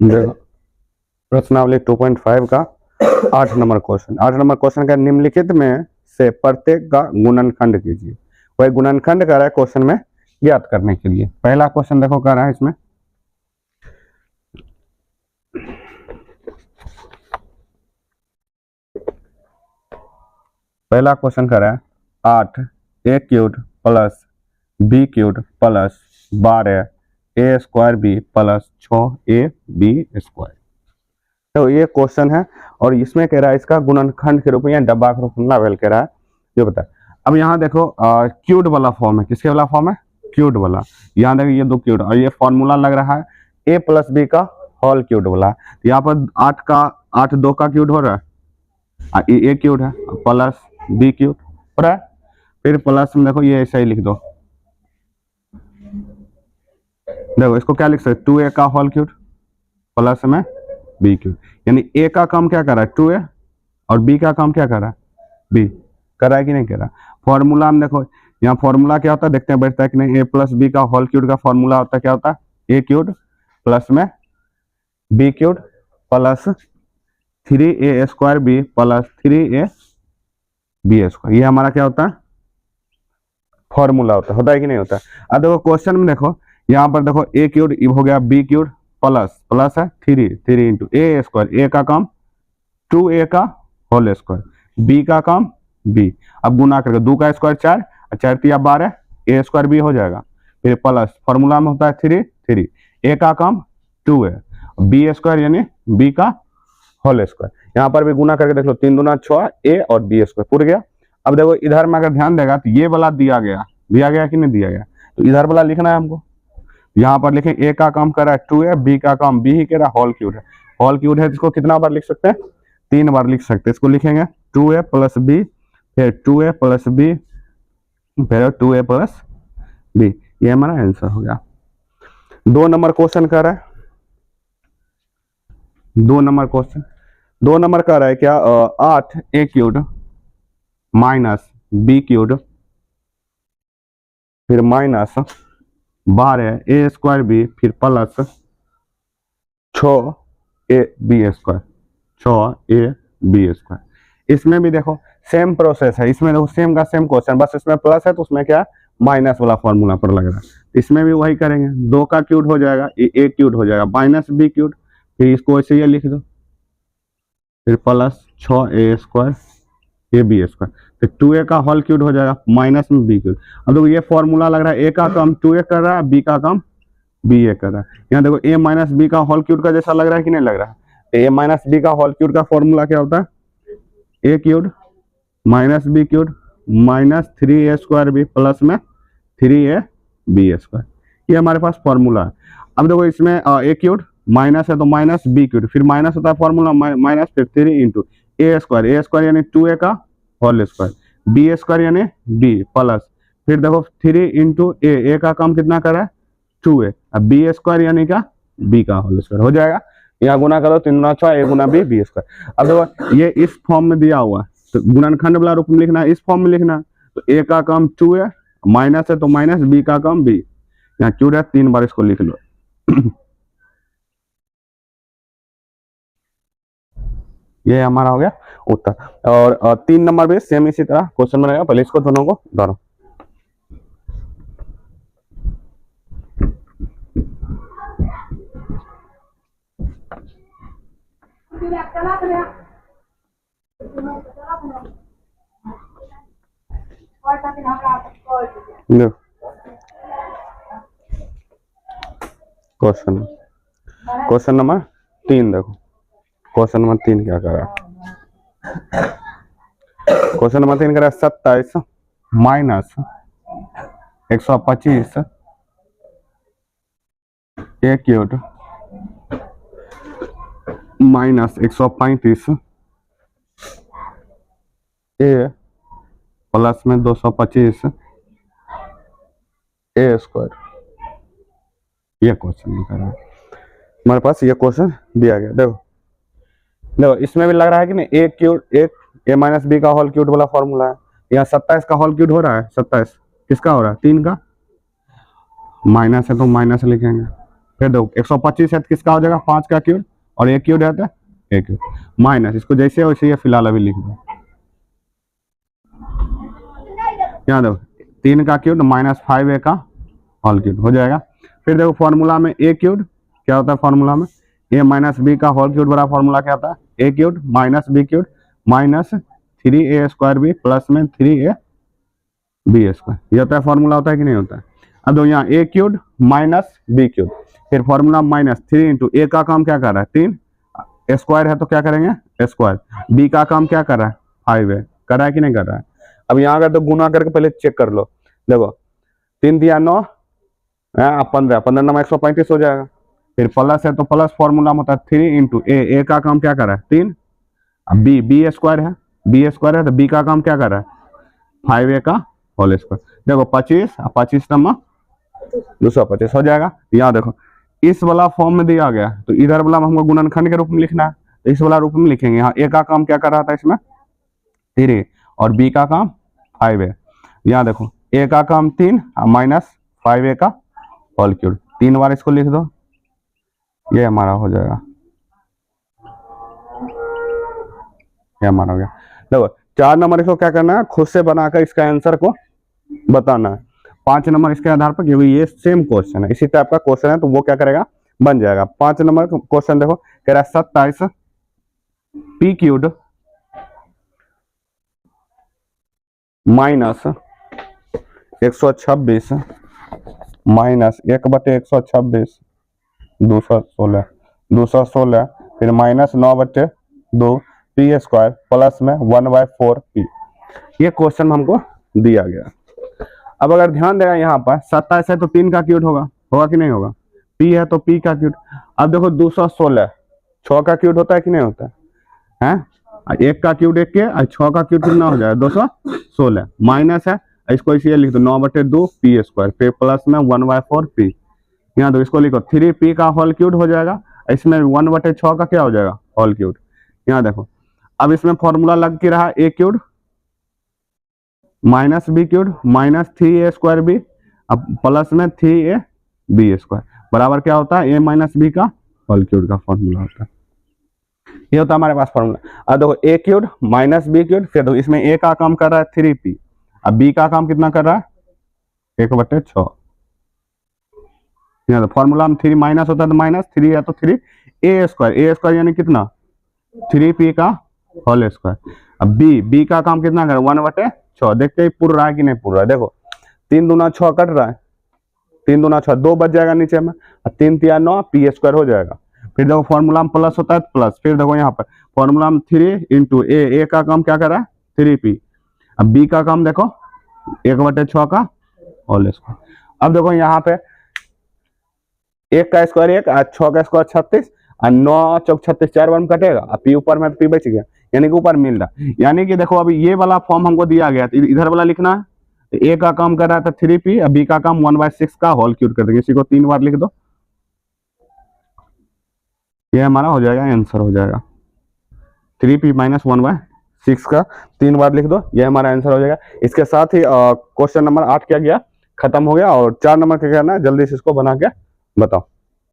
देखो प्रश्नावली 2.5 का 8 नंबर क्वेश्चन। 8 नंबर क्वेश्चन का निम्नलिखित में से प्रत्येक का गुणनखंड कीजिए। वही गुणनखंड कर रहा है क्वेश्चन में ज्ञात करने के लिए। पहला क्वेश्चन देखो कर रहा है इसमें, पहला क्वेश्चन कर रहा है 8 a cube plus b cube plus 12 a square b plus 6 a b square. तो ये क्वेश्चन है और इसमें कह रहा है इसका गुणनखंड के रूप में या डब्बा के रूप में लावेल कह रहा है, ये बता। अब यहाँ देखो क्यूड वाला फॉर्म है, किसके वाला फॉर्म है? क्यूड वाला। यहाँ देखो ये दो क्यूड और ये फॉर्मूला लग रहा है ए प्लस बी का होल क्यूड वाला। तो यहाँ पर 8 2 का क्यूड हो रहा है, ए क्यूड है प्लस बी क्यूड हो रहा है, फिर प्लस में देखो ये ऐसा ही लिख दो। देखो इसको क्या लिख सकते, 2a का होल क्यूब प्लस में बी क्यूब, यानी ए का काम क्या कर रहा है 2a और बी का काम क्या कर रहा है बी। कर रहा है कि नहीं कर रहा? फॉर्मूला में देखो यहाँ फॉर्मूला क्या होता है, देखते हैं बैठता है कि नहीं। ए प्लस बी का होल क्यूब का फॉर्मूला होता है क्या होता है, ए क्यूब प्लस में b cube plus 3a square b plus 3a b square. ये हमारा क्या होता है फॉर्मूला होता है कि नहीं होता? अब देखो क्वेश्चन में देखो यहाँ पर देखो ए क्यूब हो गया बी क्यूब प्लस है 3 इंटू ए स्क्वायर, ए का काम 2a का होल स्क्वायर, बी का काम बी। अब गुना करके 2 का स्क्वायर 4 और 4 3 12 ए स्क्वायर बी हो जाएगा, फिर प्लस फॉर्मूला में होता है 3 ए का काम 2 है, बी स्क्वायर यानी बी का होल स्क्वायर। यहाँ पर भी गुना करके देख लो 3 दूना 6 ए और बी स्क्वायर पूर गया। अब देखो इधर में अगर ध्यान देगा तो ये वाला दिया गया कि नहीं दिया गया, तो इधर वाला लिखना है हमको। यहाँ पर लिखें ए का काम कर रहा है 2a, बी का काम बी ही कह रहा है, होल क्यूब है। होल क्यूब है इसको कितना बार लिख सकते हैं, 3 बार लिख सकते हैं। इसको लिखेंगे 2a प्लस बी, फिर 2a प्लस बी, फिर 2a प्लस बी। ये हमारा आंसर हो गया। 2 नंबर क्वेश्चन कर रहा है, 2 नंबर क्वेश्चन 2 नंबर कर रहा है क्या 8 a cube minus b cube फिर माइनस 12 ए स्क्वायर बी फिर plus 6 a b square, 6 a b square. इसमें भी देखो सेम प्रोसेस है, इसमें देखो सेम का सेम क्वेश्चन, बस इसमें प्लस है तो उसमें क्या माइनस वाला फॉर्मूला पर लग रहा है। इसमें भी वही करेंगे, 2 का क्यूब हो जाएगा ए क्यूब हो जाएगा माइनस बी क्यूब, फिर इसको ऐसे ये लिख दो, फिर plus 6 a square a b square, फिर 2a का होल क्यूब हो जाएगा माइनस में बी क्यूब। अब देखो ये फॉर्मूला लग रहा है ए का काम 2a कर रहा है, बी का काम bA कर रहा है। यहाँ देखो a माइनस बी का होल क्यूब का जैसा लग रहा है कि नहीं लग रहा है? a माइनस बी का होल क्यूब का फॉर्मूला क्या होता है, a cube minus b cube minus 3a square b plus में 3a बी स्क्वायर। ये हमारे पास फॉर्मूला है। अब देखो इसमें a क्यूब माइनस है तो माइनस बी क्यूब, फिर माइनस होता है फॉर्मूला माइनस फिर 3 इंटू ए स्क्वायर यानी 2a का होल स्क्वायर, बी स्क्वायर यानी बी प्लस फिर देखो 3 इंटू ए का काम कितना कर रहा है 2a, अब बी स्क्वायर यानी क्या बी का होल स्क्वायर हो जाएगा। यहाँ गुना करो 3 गुना 6 ए गुना बी स्क्वायर। अब देखो ये इस फॉर्म में दिया हुआ है तो गुणनखंड वाला रूप में लिखना है, इस फॉर्म में लिखना है। तो ए का काम 2a माइनस है तो माइनस, बी का काम बी, यहाँ क्यूब है 3 बार इसको लिख लो। ये हमारा हो गया उत्तर। और 3 नंबर भी सेम इसी तरह क्वेश्चन बनेगा, पहले इसको दोनों को दोनों क्वेश्चन नंबर 3 देखो, क्वेश्चन नंबर 3 क्या कर रहा है? क्वेश्चन नंबर 3 कर रहा है 27 माइनस 125 ए क्यूब माइनस 135 ए प्लस में 225 ए स्क्वायर। ये क्वेश्चन कर रहा है हमारे पास, ये क्वेश्चन दिया गया। देखो इसमें भी लग रहा है कि नहीं ए क्यूब ए माइनस बी का होल क्यूब वाला फॉर्मूला है। यहाँ 27 का होल क्यूब हो रहा है, 27 किसका हो रहा है 3 का, माइनस है तो माइनस लिखेंगे, फिर देखो 125 है तो किसका हो जाएगा 5 का क्यूब, और एक क्यूब है तो एक क्यूब, माइनस इसको जैसे है वैसे ही फिलहाल अभी लिख दो। यहाँ देखो 3 का क्यूब माइनस 5a का होल क्यूब हो जाएगा। फिर देखो फॉर्मूला में ए क्यूब क्या होता है, फॉर्मूला में ए माइनस बी का होल क्यूब बड़ा फॉर्मूला क्या होता है, a cube minus b cube minus 3a square b plus में 3a बी स्क्वायर, ये होता है फॉर्मूला, होता है कि नहीं होता है। अब दो यहाँ ए क्यूब माइनस बी क्यूब, फिर फॉर्मूला माइनस 3 इंटू ए का काम क्या कर रहा है 3 स्क्वायर है तो क्या करेंगे स्क्वायर, बी का काम क्या कर रहा है 5 है, कर रहा है कि नहीं कर रहा है। अब यहाँ अगर तो गुना करके पहले चेक कर लो, देखो 3 दिया 9 15, 15 9 135 हो जाएगा। फिर प्लस है तो प्लस फॉर्मूला में होता है 3 इंटू ए का काम क्या कर रहा है 3, अब बी स्क्वायर है, बी स्क्वायर है तो बी का काम क्या कर रहा है 5a का होल स्क्वायर। देखो 25 25 नंबर 225 हो जाएगा। यहाँ देखो इस वाला फॉर्म में दिया गया तो इधर वाला हमको गुणनखंड के रूप में लिखना है, तो इस वाला रूप में लिखेंगे। यहाँ ए का काम क्या कर रहा था इसमें 3 और बी का काम 5 है। यहाँ देखो ए का काम 3 माइनस 5a का होल क्यूब, 3 बार इसको लिख दो, ये हमारा हो जाएगा, ये हमारा हो गया। देखो 4 नंबर इसको क्या करना है खुद से बनाकर इसका आंसर को बताना है। 5 नंबर इसके आधार पर, क्योंकि ये सेम क्वेश्चन है, इसी टाइप का क्वेश्चन है तो वो क्या करेगा बन जाएगा। 5 नंबर क्वेश्चन देखो कह रहा है 27 पी क्यूब माइनस 126 माइनस 1/126 216 फिर माइनस 9/2 पी स्क्वायर प्लस में 1/4 पी, ये क्वेश्चन हमको दिया गया। अब अगर ध्यान देगा यहाँ पर 27 है तो 3 का क्यूब होगा, होगा कि नहीं होगा, पी है तो पी का क्यूब। अब देखो 216 6 का क्यूब होता है कि नहीं होता है, 1 का क्यूब 1 के 6 का क्यूब कितना हो जाएगा 216 माइनस है, इसको इसीलिए लिख दो 9/2 पी स्क्वायर फिर प्लस में 1/4 पी। यहाँ तो इसको लिखो 3p का होल क्यूब हो जाएगा, इसमें 1/6 का क्या हो जाएगा होल क्यूब। यहाँ देखो अब इसमें फॉर्मूला लग के रहा a cube minus b cube minus 3a square b अब प्लस में 3a बी स्क्वायर बराबर क्या होता है ए माइनस बी का होल क्यूब का फॉर्मूला होता है, ये होता है हमारे पास फॉर्मूला। अब देखो ए क्यूब माइनस बी क्यूब, फिर देखो इसमें ए का काम कर रहा है 3p, अब बी का काम कितना कर रहा है 1/6। यहाँ तो फॉर्मूला में 3 माइनस होता है तो माइनस 3 है तो 3a स्क्वायर यानी कितना 3p का होल स्क्वायर। अब बी का काम कितना कर 1/6, देखते ही पूरा रहा है कि नहीं पूरा है। देखो 3 दूना 6 कट रहा है, 3 दूना 6 2 बच जाएगा नीचे में, 3 3 9 पी स्क्वायर हो जाएगा। फिर देखो फॉर्मूला में प्लस होता है प्लस, फिर देखो यहाँ पर फॉर्मूला में 3 इंटू ए का काम क्या कर रहा है 3p, अब बी का काम देखो 1/6 का होल स्क्वायर। अब देखो यहाँ पे 1 का स्क्वायर 1 6 का स्क्वायर 36 और 9 चौक 36 4 बार में कटेगा, अब पी ऊपर में पी बच गया यानी कि ऊपर मिल रहा। यानी कि देखो अभी ये वाला फॉर्म हमको दिया गया तो इधर वाला लिखना है, ए का काम कर रहा था 3p, अब बी का काम 1/6 का होल क्यूब कर देंगे, इसी को 3 बार लिख दो, ये हमारा हो जाएगा आंसर हो जाएगा 3p माइनस 1/6 का 3 बार लिख दो, ये हमारा आंसर हो जाएगा। इसके साथ ही क्वेश्चन नंबर 8 क्या गया खत्म हो गया, और 4 नंबर क्या करना है जल्दी से इसको बना के बताओ।